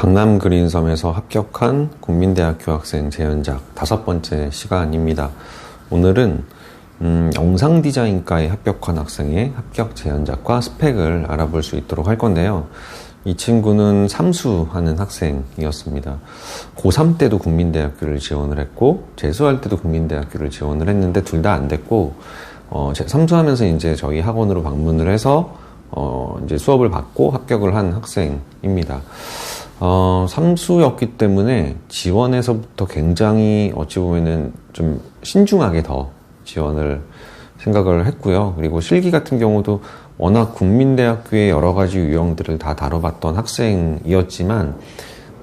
강남 그린섬에서 합격한 국민대학교 학생 재연작 5번째 시간입니다. 오늘은 영상디자인과에 합격한 학생의 합격 재연작과 스펙을 알아볼 수 있도록 할 건데요. 이 친구는 삼수하는 학생이었습니다. 고3 때도 국민대학교를 지원을 했고 재수할 때도 국민대학교를 지원을 했는데 둘 다 안 됐고 삼수하면서 이제 저희 학원으로 방문을 해서 이제 수업을 받고 합격을 한 학생입니다. 삼수였기 때문에 지원에서부터 굉장히 어찌 보면은 좀 신중하게 더 지원을 생각을 했고요. 그리고 실기 같은 경우도 워낙 국민대학교의 여러 가지 유형들을 다 다뤄봤던 학생이었지만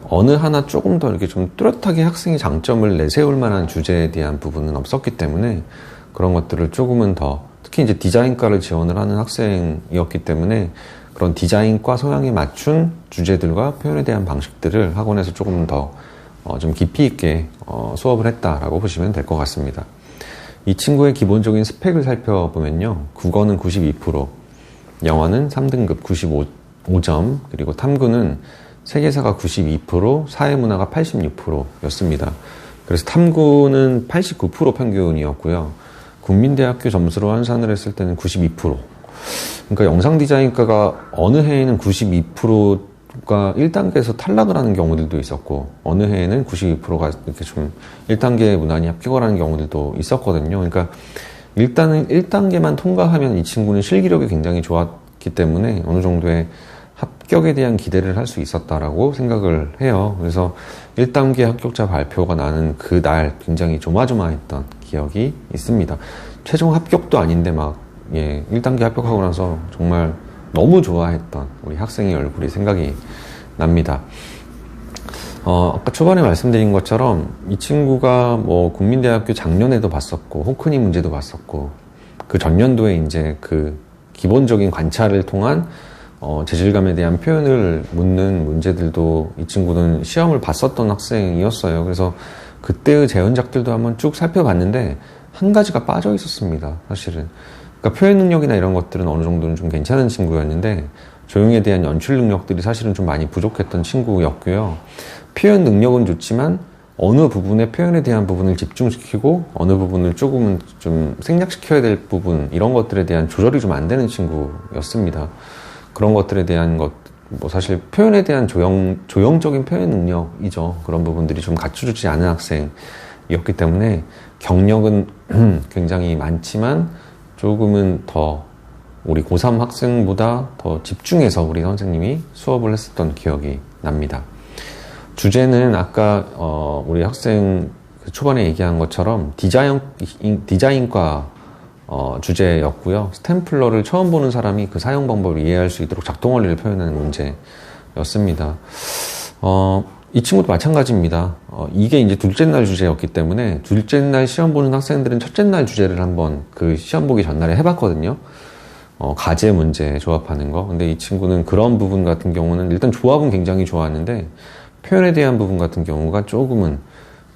어느 하나 조금 더 이렇게 좀 뚜렷하게 학생의 장점을 내세울 만한 주제에 대한 부분은 없었기 때문에 그런 것들을 조금은 더 특히 이제 디자인과를 지원을 하는 학생이었기 때문에 그런 디자인과 성향에 맞춘 주제들과 표현에 대한 방식들을 학원에서 조금 더 좀 깊이 있게 수업을 했다라고 보시면 될 것 같습니다. 이 친구의 기본적인 스펙을 살펴보면요. 국어는 92%, 영어는 3등급 95점, 그리고 탐구는 세계사가 92%, 사회문화가 86%였습니다. 그래서 탐구는 89% 평균이었고요. 국민대학교 점수로 환산을 했을 때는 92%. 그러니까 영상디자인과가 어느 해에는 92%가 1단계에서 탈락을 하는 경우들도 있었고 어느 해에는 92%가 이렇게 좀 1단계에 무난히 합격을 하는 경우들도 있었거든요. 그러니까 일단은 1단계만 통과하면 이 친구는 실기력이 굉장히 좋았기 때문에 어느 정도의 합격에 대한 기대를 할 수 있었다라고 생각을 해요. 그래서 1단계 합격자 발표가 나는 그날 굉장히 조마조마했던 기억이 있습니다. 최종 합격도 아닌데 1단계 합격하고 나서 정말 너무 좋아했던 우리 학생의 얼굴이 생각이 납니다. 아까 초반에 말씀드린 것처럼 이 친구가 국민대학교 작년에도 봤었고, 호크니 문제도 봤었고, 그 전년도에 이제 그 기본적인 관찰을 통한 재질감에 대한 표현을 묻는 문제들도 이 친구는 시험을 봤었던 학생이었어요. 그래서 그때의 재연작들도 한번 쭉 살펴봤는데 한 가지가 빠져 있었습니다, 사실은. 그러니까 표현 능력이나 이런 것들은 어느 정도는 좀 괜찮은 친구였는데 조형에 대한 연출 능력들이 사실은 좀 많이 부족했던 친구였고요. 표현 능력은 좋지만 어느 부분의 표현에 대한 부분을 집중시키고 어느 부분을 조금은 좀 생략시켜야 될 부분, 이런 것들에 대한 조절이 좀 안 되는 친구였습니다. 그런 것들에 대한 사실 표현에 대한 조형적인 표현 능력이죠. 그런 부분들이 좀 갖춰지지 않은 학생이었기 때문에 경력은 굉장히 많지만 조금은 더 우리 고3 학생보다 더 집중해서 우리 선생님이 수업을 했었던 기억이 납니다. 주제는 아까 우리 학생 초반에 얘기한 것처럼 디자인과 주제였고요. 스탬플러를 처음 보는 사람이 그 사용 방법을 이해할 수 있도록 작동 원리를 표현하는 문제였습니다. 이 친구도 마찬가지입니다. 이게 이제 둘째 날 주제였기 때문에 둘째 날 시험 보는 학생들은 첫째 날 주제를 한번 그 시험 보기 전날에 해봤거든요. 가제 문제 조합하는 거. 근데 이 친구는 그런 부분 같은 경우는 일단 조합은 굉장히 좋았는데 표현에 대한 부분 같은 경우가 조금은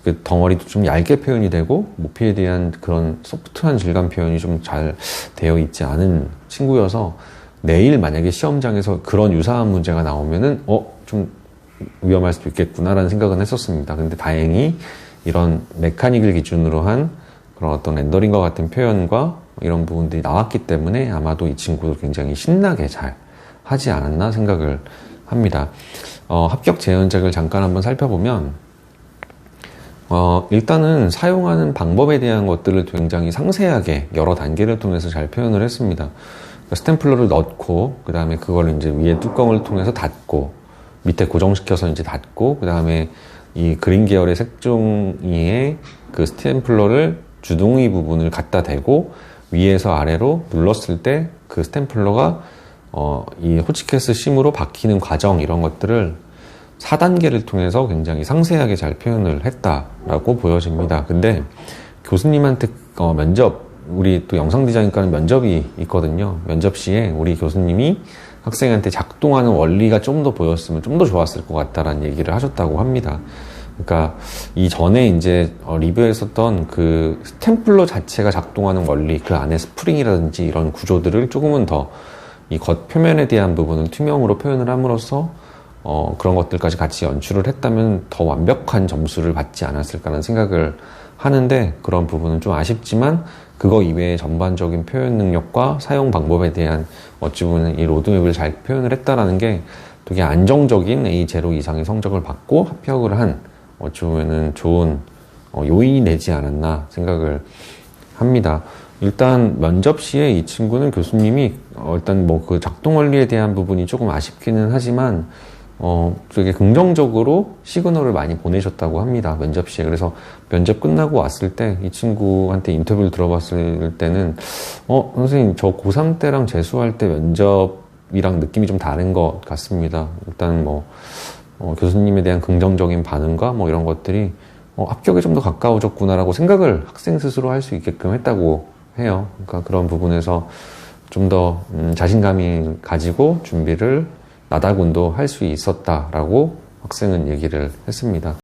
그 덩어리도 좀 얇게 표현이 되고 모피에 대한 그런 소프트한 질감 표현이 좀 잘 되어 있지 않은 친구여서 내일 만약에 시험장에서 그런 유사한 문제가 나오면은 좀 위험할 수도 있겠구나라는 생각은 했었습니다. 근데 다행히 이런 메카닉을 기준으로 한 그런 어떤 렌더링과 같은 표현과 이런 부분들이 나왔기 때문에 아마도 이 친구도 굉장히 신나게 잘 하지 않았나 생각을 합니다. 합격 재연작을 잠깐 한번 살펴보면 일단은 사용하는 방법에 대한 것들을 굉장히 상세하게 여러 단계를 통해서 잘 표현을 했습니다. 스탬플러를 넣고 그 다음에 그걸 이제 위에 뚜껑을 통해서 닫고 밑에 고정시켜서 이제 닫고 그 다음에 이 그린 계열의 색종이에 그 스탬플러를 주둥이 부분을 갖다 대고 위에서 아래로 눌렀을 때 그 스탬플러가 이 호치키스 심으로 박히는 과정, 이런 것들을 4단계를 통해서 굉장히 상세하게 잘 표현을 했다라고 보여집니다. 근데 교수님한테 우리 또 영상디자인과는 면접이 있거든요. 면접 시에 우리 교수님이 학생한테 작동하는 원리가 좀 더 보였으면 좀 더 좋았을 것 같다라는 얘기를 하셨다고 합니다. 그러니까 이전에 이제 리뷰했었던 그 스탬플러 자체가 작동하는 원리, 그 안에 스프링이라든지 이런 구조들을 조금은 더 이 겉표면에 대한 부분을 투명으로 표현을 함으로써 그런 것들까지 같이 연출을 했다면 더 완벽한 점수를 받지 않았을까라는 생각을 하는데, 그런 부분은 좀 아쉽지만 그거 이외의 전반적인 표현 능력과 사용 방법에 대한 어찌 보면 이 로드맵을 잘 표현을 했다라는 게 되게 안정적인 A0 이상의 성적을 받고 합격을 한 어찌 보면은 좋은 요인이 되지 않았나 생각을 합니다. 일단 면접 시에 이 친구는 교수님이 일단 뭐 그 작동 원리에 대한 부분이 조금 아쉽기는 하지만 되게 긍정적으로 시그널을 많이 보내셨다고 합니다. 면접 시에. 그래서 면접 끝나고 왔을 때 이 친구한테 인터뷰를 들어봤을 때는 선생님 저 고3 때랑 재수할 때 면접이랑 느낌이 좀 다른 것 같습니다. 일단 뭐 교수님에 대한 긍정적인 반응과 뭐 이런 것들이 합격에 좀 더 가까워졌구나라고 생각을 학생 스스로 할 수 있게끔 했다고 해요. 그러니까 그런 부분에서 좀 더 자신감이 가지고 준비를 나다군도 할 수 있었다라고 학생은 얘기를 했습니다.